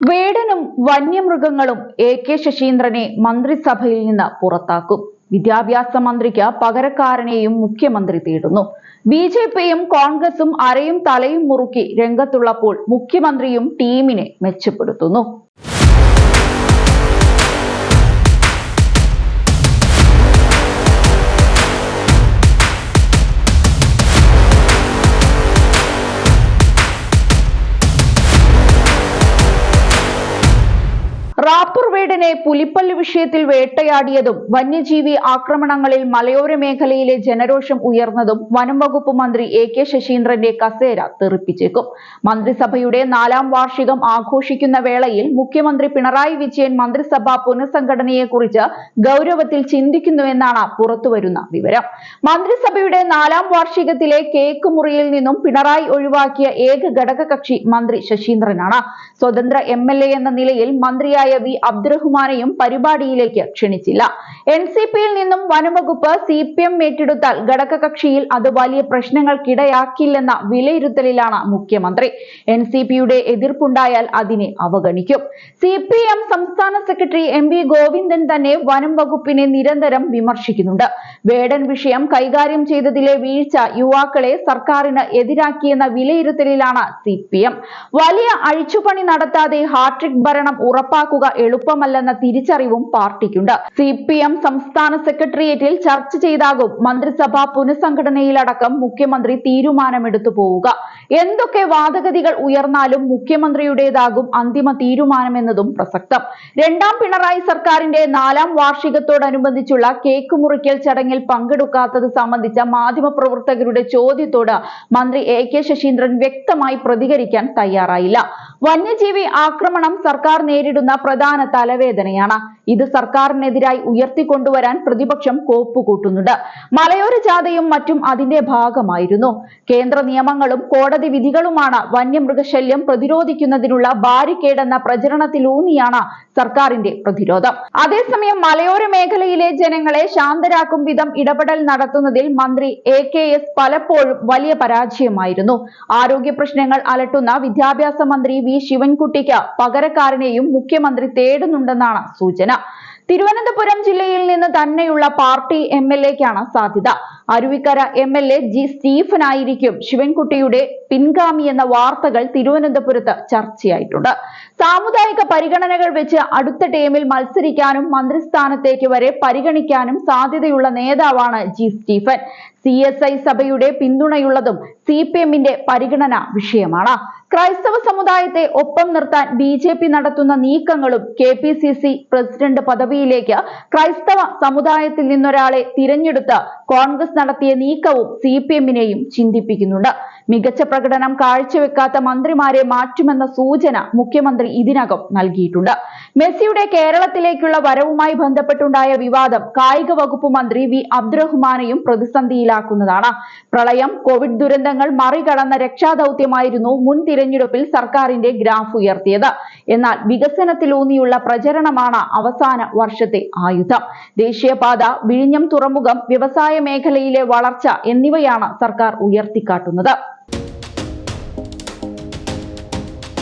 വേടനും വന്യമൃഗങ്ങളും K ശശീന്ദ്രനെ മന്ത്രിസഭയിൽ നിന്ന് പുറത്താക്കും. വിദ്യാഭ്യാസ മന്ത്രിക്ക് പകരക്കാരനെയും മുഖ്യമന്ത്രി തേടുന്നു. ബിജെപിയും കോൺഗ്രസും അരയും തലയും മുറുക്കി രംഗത്തുള്ളപ്പോൾ മുഖ്യമന്ത്രിയും ടീമിനെ മെച്ചപ്പെടുത്തുന്നു. റാപ്പർ വേടനെ പുലിപ്പല്ലി വിഷയത്തിൽ വേട്ടയാടിയതും വന്യജീവി ആക്രമണങ്ങളിൽ മലയോര മേഖലയിലെ ജനരോഷം ഉയർന്നതും വനം വകുപ്പ് മന്ത്രി കെ ശശീന്ദ്രന്റെ കസേര തെറിപ്പിച്ചേക്കും. മന്ത്രിസഭയുടെ 4ാം വാർഷികം ആഘോഷിക്കുന്ന വേളയിൽ മുഖ്യമന്ത്രി പിണറായി വിജയൻ മന്ത്രിസഭാ പുനഃസംഘടനയെക്കുറിച്ച് ഗൗരവത്തിൽ ചിന്തിക്കുന്നുവെന്നാണ് പുറത്തുവരുന്ന വിവരം. മന്ത്രിസഭയുടെ 4ാം വാർഷികത്തിലെ കേക്ക് മുറിയിൽ നിന്നും പിണറായി ഒഴിവാക്കിയ ഏക ഘടകകക്ഷി മന്ത്രി ശശീന്ദ്രനാണ്. സ്വതന്ത്ര MLA എന്ന നിലയിൽ മന്ത്രിയായ വി അബ്ദുറഹ്മാനെയും പരിപാടിയിലേക്ക് ക്ഷണിച്ചില്ല. NCPയിൽ നിന്നും വനംവകുപ്പ് CPM ഏറ്റെടുത്താൽ ഘടകകക്ഷിയിൽ അത് വലിയ പ്രശ്നങ്ങൾക്കിടയാക്കില്ലെന്ന വിലയിരുത്തലിലാണ് മുഖ്യമന്ത്രി. NCPയുടെ എതിർപ്പുണ്ടായാൽ അതിനെ അവഗണിക്കും. CPM സംസ്ഥാന സെക്രട്ടറി MV ഗോവിന്ദൻ തന്നെ വനം വകുപ്പിനെ നിരന്തരം വിമർശിക്കുന്നുണ്ട്. വേടൻ വിഷയം കൈകാര്യം ചെയ്തതിലെ വീഴ്ച യുവാക്കളെ സർക്കാരിന് എതിരാക്കിയെന്ന വിലയിരുത്തലിലാണ് CPM. വലിയ അഴിച്ചുപണി നടത്താതെ ഹാട്രിക് ഭരണം ഉറപ്പാക്കുക എളുപ്പമല്ലെന്ന തിരിച്ചറിവും പാർട്ടിക്കുണ്ട്. CPM സംസ്ഥാന സെക്രട്ടേറിയറ്റിൽ ചർച്ച ചെയ്താകും മന്ത്രിസഭാ പുനഃസംഘടനയിലടക്കം മുഖ്യമന്ത്രി തീരുമാനമെടുത്തു പോവുക. എന്തൊക്കെ വാദഗതികൾ ഉയർന്നാലും മുഖ്യമന്ത്രിയുടേതാകും അന്തിമ തീരുമാനമെന്നതും പ്രസക്തം. 2ാം പിണറായി സർക്കാരിന്റെ 4ാം വാർഷികത്തോടനുബന്ധിച്ചുള്ള കേക്ക് മുറിക്കൽ ചടങ്ങിൽ പങ്കെടുക്കാത്തത് സംബന്ധിച്ച മാധ്യമപ്രവർത്തകരുടെ ചോദ്യത്തോട് മന്ത്രി കെ ശശീന്ദ്രൻ വ്യക്തമായി പ്രതികരിക്കാൻ തയ്യാറായില്ല. വന്യജീവി ആക്രമണം സർക്കാർ നേരിടുന്ന പ്രധാന തലവേദനയാണ്. ഇത് സർക്കാരിനെതിരായി ഉയർത്തിക്കൊണ്ടുവരാൻ പ്രതിപക്ഷം കോപ്പുകൂട്ടുന്നുണ്ട്. മലയോര ജാഥയും മറ്റും അതിന്റെ ഭാഗമായിരുന്നു. കേന്ദ്ര നിയമങ്ങളും കോടതി വിധികളുമാണ് വന്യമൃഗശല്യം പ്രതിരോധിക്കുന്നതിനുള്ള ബാരിക്കേഡ് എന്ന പ്രചരണത്തിലൂന്നിയാണ് സർക്കാരിന്റെ പ്രതിരോധം. അതേസമയം മലയോര മേഖലയിലെ ജനങ്ങളെ ശാന്തരാക്കും വിധം ഇടപെടൽ നടത്തുന്നതിൽ മന്ത്രി AKS പലപ്പോഴും വലിയ പരാജയമായിരുന്നു. ആരോഗ്യ പ്രശ്നങ്ങൾ അലട്ടുന്ന വിദ്യാഭ്യാസ മന്ത്രി വി ശിവൻകുട്ടിക്ക് പകരക്കാരനെയും മുഖ്യമന്ത്രി തേടുന്നുണ്ടെന്നാണ് സൂചന. തിരുവനന്തപുരം ജില്ലയിൽ നിന്ന് തന്നെയുള്ള പാർട്ടി MLAക്കാണ് സാധ്യത. അരുവിക്കര MLA ജി സ്റ്റീഫൻ ആയിരിക്കും ശിവൻകുട്ടിയുടെ പിൻഗാമി എന്ന വാർത്തകൾ തിരുവനന്തപുരത്ത് ചർച്ചയായിട്ടുണ്ട്. സാമുദായിക പരിഗണനകൾ വെച്ച് അടുത്ത ടീമിൽ മത്സരിക്കാനും മന്ത്രിസ്ഥാനത്തേക്ക് വരെ പരിഗണിക്കാനും സാധ്യതയുള്ള നേതാവാണ് ജി സ്റ്റീഫൻ. CSI സഭയുടെ പിന്തുണയുള്ളതും CPMന്റെ പരിഗണനാ വിഷയമാണ്. ക്രൈസ്തവ സമുദായത്തെ ഒപ്പം നിർത്താൻ BJP നടത്തുന്ന നീക്കങ്ങളും KPCC പ്രസിഡന്റ് പദവിയിലേക്ക് ക്രൈസ്തവ സമുദായത്തിൽ നിന്നൊരാളെ തിരഞ്ഞെടുത്ത് കോൺഗ്രസ് നടത്തിയ നീക്കവും CPMനെയും ചിന്തിപ്പിക്കുന്നുണ്ട്. മികച്ച പ്രകടനം കാഴ്ചവെക്കാത്ത മന്ത്രിമാരെ മാറ്റുമെന്ന സൂചന മുഖ്യമന്ത്രി ഇതിനകം നൽകിയിട്ടുണ്ട്. മെസ്സിയുടെ കേരളത്തിലേക്കുള്ള വരവുമായി ബന്ധപ്പെട്ടുണ്ടായ വിവാദം കായിക വകുപ്പ് മന്ത്രി വി അബ്ദുറഹ്മാനെയും പ്രതിസന്ധിയിലാക്കുന്നതാണ്. പ്രളയം, കോവിഡ് ദുരന്തങ്ങൾ മറികടന്ന രക്ഷാദൌത്യമായിരുന്നു മുൻ തിരഞ്ഞെടുപ്പിൽ സർക്കാരിന്റെ ഗ്രാഫ് ഉയർത്തിയത്. എന്നാൽ വികസനത്തിലൂന്നിയുള്ള പ്രചരണമാണ് അവസാന വർഷത്തെ ആയുധം. ദേശീയപാത, വിഴിഞ്ഞം തുറമുഖം, വ്യവസായ മേഖലയിലെ വളർച്ച എന്നിവയാണ് സർക്കാർ ഉയർത്തിക്കാട്ടുന്നത്.